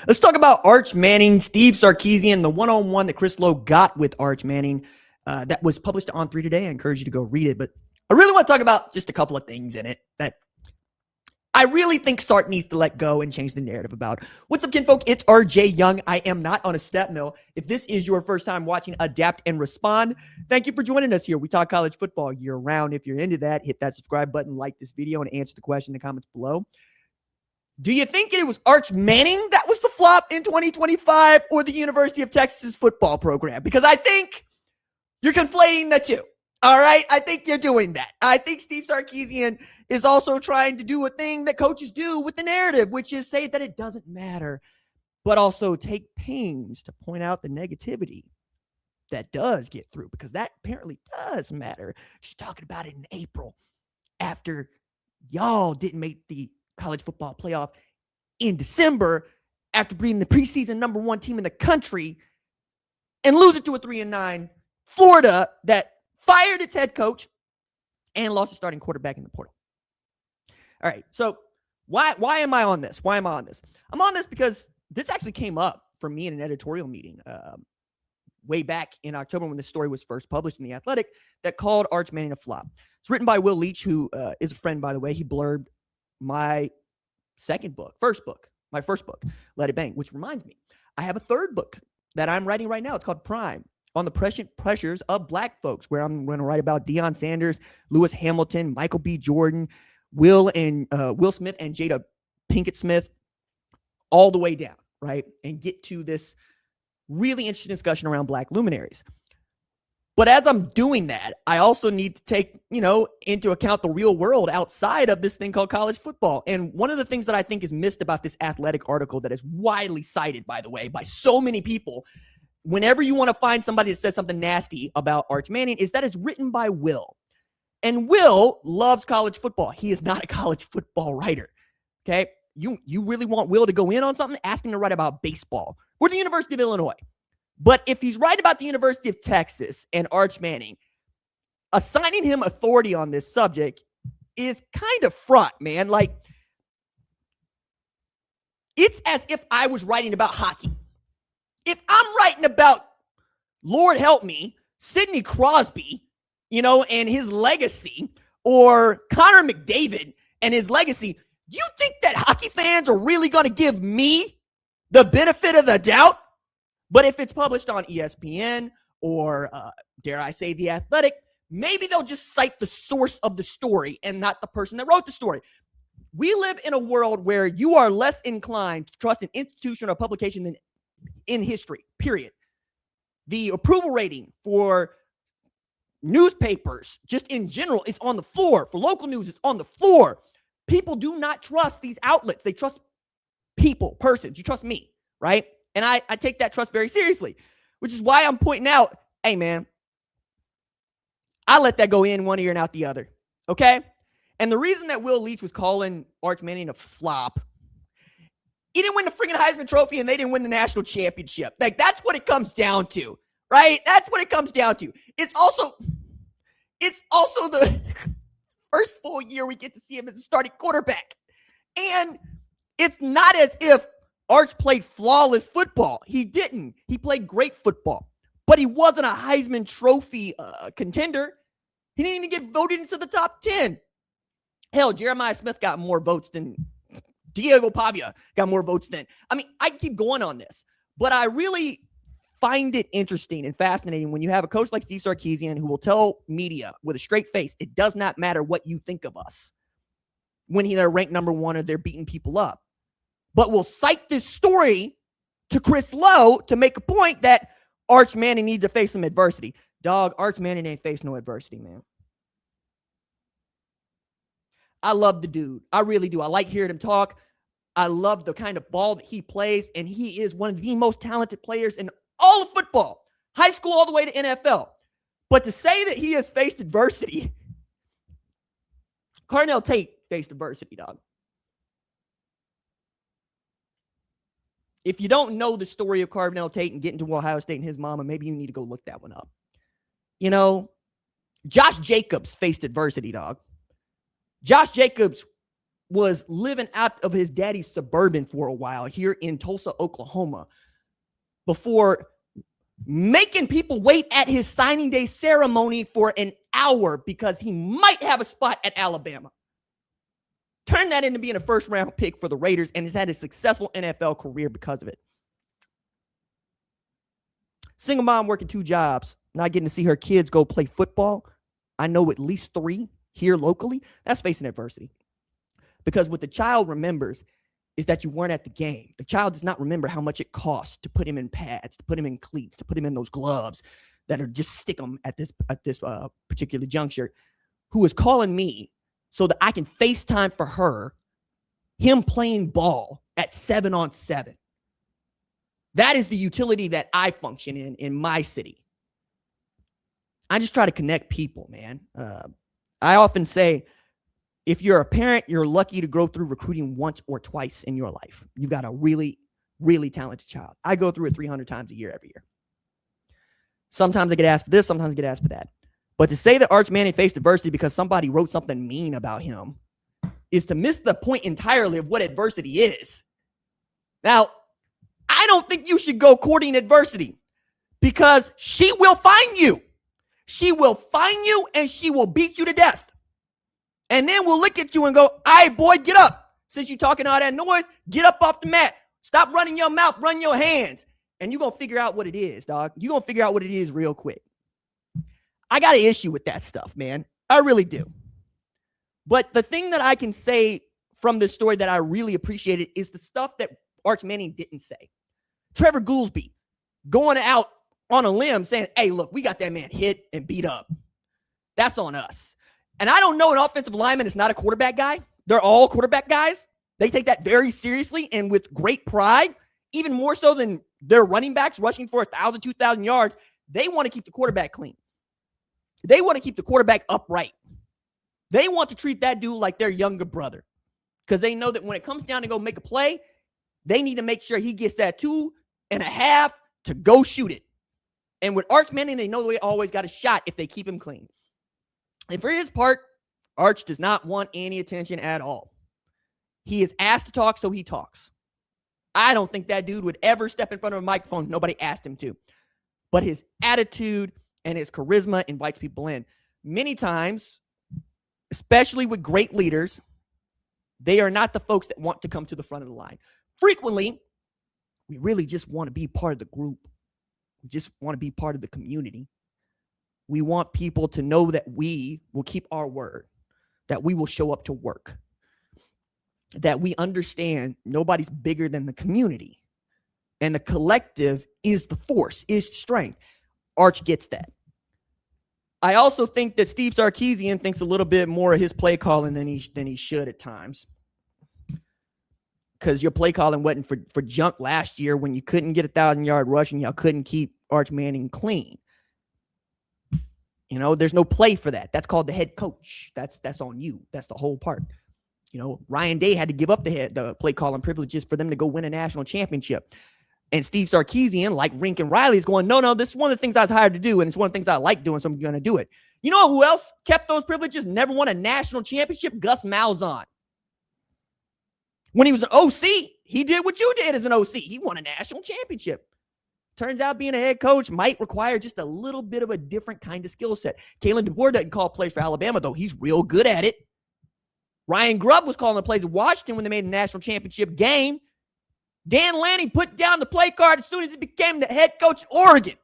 Let's talk about Arch Manning, Steve Sarkisian, the one-on-one that Chris Lowe got with Arch Manning that was published on 3 today. I encourage you to go read it. But I really want to talk about just a couple of things in it that I really think Sark needs to let go and change the narrative about. What's up, kinfolk? It's RJ Young. I am not on a step mill. If this is your first time watching Adapt and Respond, thank you for joining us here. We talk college football year-round. If you're into that, hit that subscribe button, like this video, and answer the question in the comments below. Do you think it was Arch Manning that was the flop in 2025 or the University of Texas football program? Because I think you're conflating the two. All right? I think you're doing that. I think Steve Sarkisian is also trying to do a thing that coaches do with the narrative, which is say that it doesn't matter, but also take pains to point out the negativity that does get through, because that apparently does matter. She's talking about it in April after y'all didn't make the college football playoff in December after being the preseason number one team in the country and losing to a 3-9 Florida that fired its head coach and lost a starting quarterback in the portal. All right, so why am I on this? Why am I on this? I'm on this because this actually came up for me in an editorial meeting way back in October when this story was first published in The Athletic that called Arch Manning a flop. It's written by Will Leach, who is a friend, by the way. He blurbed my first book, Let It Bang, which reminds me, I have a third book that I'm writing right now. It's called Prime, on the pressures of black folks, where I'm going to write about Deion Sanders, Lewis Hamilton, Michael B. Jordan, Will Smith and Jada Pinkett Smith, all the way down, right? And get to this really interesting discussion around black luminaries. But as I'm doing that, I also need to take, into account the real world outside of this thing called college football. And one of the things that I think is missed about this Athletic article that is widely cited, by the way, by so many people, whenever you want to find somebody that says something nasty about Arch Manning, is that it's written by Will. And Will loves college football. He is not a college football writer, okay? You really want Will to go in on something? Ask him to write about baseball or the University of Illinois. But if he's right about the University of Texas and Arch Manning, assigning him authority on this subject is kind of fraught, man. Like, it's as if I was writing about hockey. If I'm writing about, Lord help me, Sidney Crosby, and his legacy, or Connor McDavid and his legacy, you think that hockey fans are really going to give me the benefit of the doubt? But if it's published on ESPN or, dare I say, The Athletic, maybe they'll just cite the source of the story and not the person that wrote the story. We live in a world where you are less inclined to trust an institution or publication than in history, period. The approval rating for newspapers, just in general, is on the floor. For local news, it's on the floor. People do not trust these outlets. They trust people, persons. You trust me, right? And I take that trust very seriously, which is why I'm pointing out, hey, man, I let that go in one ear and out the other, okay? And the reason that Will Leach was calling Arch Manning a flop, he didn't win the freaking Heisman Trophy and they didn't win the national championship. Like, that's what it comes down to, right? That's what it comes down to. It's also the first full year we get to see him as a starting quarterback. And it's not as if Arch played flawless football. He didn't. He played great football. But he wasn't a Heisman Trophy contender. He didn't even get voted into the top 10. Hell, Jeremiah Smith got more votes than Diego Pavia got more votes than. I mean, I keep going on this. But I really find it interesting and fascinating when you have a coach like Steve Sarkisian who will tell media with a straight face, it does not matter what you think of us when they're ranked number one or they're beating people up. But will cite this story to Chris Lowe to make a point that Arch Manning needs to face some adversity. Dog, Arch Manning ain't faced no adversity, man. I love the dude. I really do. I like hearing him talk. I love the kind of ball that he plays, and he is one of the most talented players in all of football, high school all the way to NFL. But to say that he has faced adversity, Carnell Tate faced adversity, dog. If you don't know the story of Carnell Tate and getting to Ohio State and his mama, maybe you need to go look that one up. Josh Jacobs faced adversity, dog. Josh Jacobs was living out of his daddy's Suburban for a while here in Tulsa, Oklahoma, before making people wait at his signing day ceremony for an hour because he might have a spot at Alabama. Turned that into being a first-round pick for the Raiders and has had a successful NFL career because of it. Single mom working 2 jobs, not getting to see her kids go play football. I know at least 3 here locally. That's facing adversity. Because what the child remembers is that you weren't at the game. The child does not remember how much it costs to put him in pads, to put him in cleats, to put him in those gloves that are just stick them at this particular juncture, who is calling me so that I can FaceTime for her him playing ball at 7-on-7. That is the utility that I function in my city. I just try to connect people, man. I often say, if you're a parent, you're lucky to go through recruiting once or twice in your life. You've got a really, really talented child. I go through it 300 times a year every year. Sometimes I get asked for this, sometimes I get asked for that. But to say that Arch Manning faced adversity because somebody wrote something mean about him is to miss the point entirely of what adversity is. Now, I don't think you should go courting adversity because she will find you. She will find you and she will beat you to death. And then we'll look at you and go, all right, boy, get up. Since you're talking all that noise, get up off the mat. Stop running your mouth, run your hands. And you're going to figure out what it is, dog. You're going to figure out what it is real quick. I got an issue with that stuff, man. I really do. But the thing that I can say from this story that I really appreciated is the stuff that Arch Manning didn't say. Trevor Goolsby going out on a limb saying, hey, look, we got that man hit and beat up. That's on us. And I don't know an offensive lineman is not a quarterback guy. They're all quarterback guys. They take that very seriously and with great pride, even more so than their running backs rushing for 1,000, 2,000 yards. They want to keep the quarterback clean. They want to keep the quarterback upright. They want to treat that dude like their younger brother because they know that when it comes down to go make a play, they need to make sure he gets that 2.5 to go shoot it. And with Arch Manning, they know they always got a shot if they keep him clean. And for his part, Arch does not want any attention at all. He is asked to talk, so he talks. I don't think that dude would ever step in front of a microphone if nobody asked him to. But his attitude and his charisma invites people in. Many times, especially with great leaders, they are not the folks that want to come to the front of the line. Frequently, we really just want to be part of the group. We just want to be part of the community. We want people to know that we will keep our word, that we will show up to work, that we understand nobody's bigger than the community. And the collective is the force, is strength. Arch gets that. I also think that Steve Sarkisian thinks a little bit more of his play calling than he should at times. Because your play calling wasn't for junk last year when you couldn't get 1,000-yard rush and y'all couldn't keep Arch Manning clean. You know, there's no play for that. That's called the head coach. That's on you. That's the whole part. You know, Ryan Day had to give up the play calling privileges for them to go win a national championship. And Steve Sarkisian, like Rinkin Riley, is going, no, this is one of the things I was hired to do, and it's one of the things I like doing, so I'm going to do it. You know who else kept those privileges, never won a national championship? Gus Malzahn. When he was an OC, he did what you did as an OC. He won a national championship. Turns out being a head coach might require just a little bit of a different kind of skill set. Kalen DeBoer doesn't call plays for Alabama, though. He's real good at it. Ryan Grubb was calling the plays at Washington when they made the national championship game. Dan Lanning put down the play card as soon as he became the head coach at Oregon.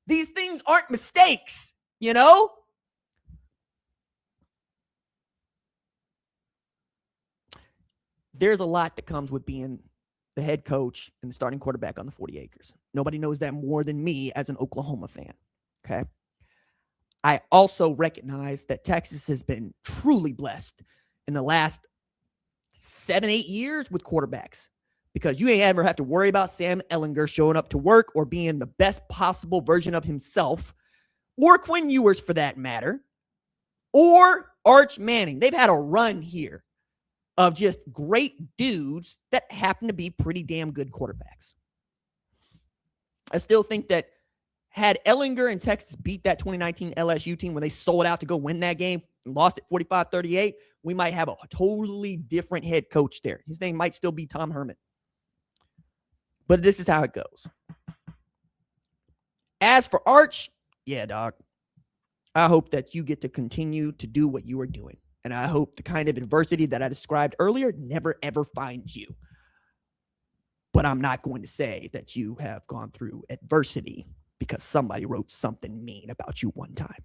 These things aren't mistakes, you know? There's a lot that comes with being the head coach and the starting quarterback on the 40 acres. Nobody knows that more than me as an Oklahoma fan, okay? I also recognize that Texas has been truly blessed in the last 7-8 years with quarterbacks because you ain't ever have to worry about Sam Ehlinger showing up to work or being the best possible version of himself, or Quinn Ewers for that matter, or Arch Manning. They've had a run here of just great dudes that happen to be pretty damn good quarterbacks. I still think that had Ehlinger and Texas beat that 2019 LSU team when they sold out to go win that game lost at 45-38, we might have a totally different head coach there. His name might still be Tom Herman. But this is how it goes. As for Arch, yeah, dog. I hope that you get to continue to do what you are doing. And I hope the kind of adversity that I described earlier never, ever finds you. But I'm not going to say that you have gone through adversity because somebody wrote something mean about you one time.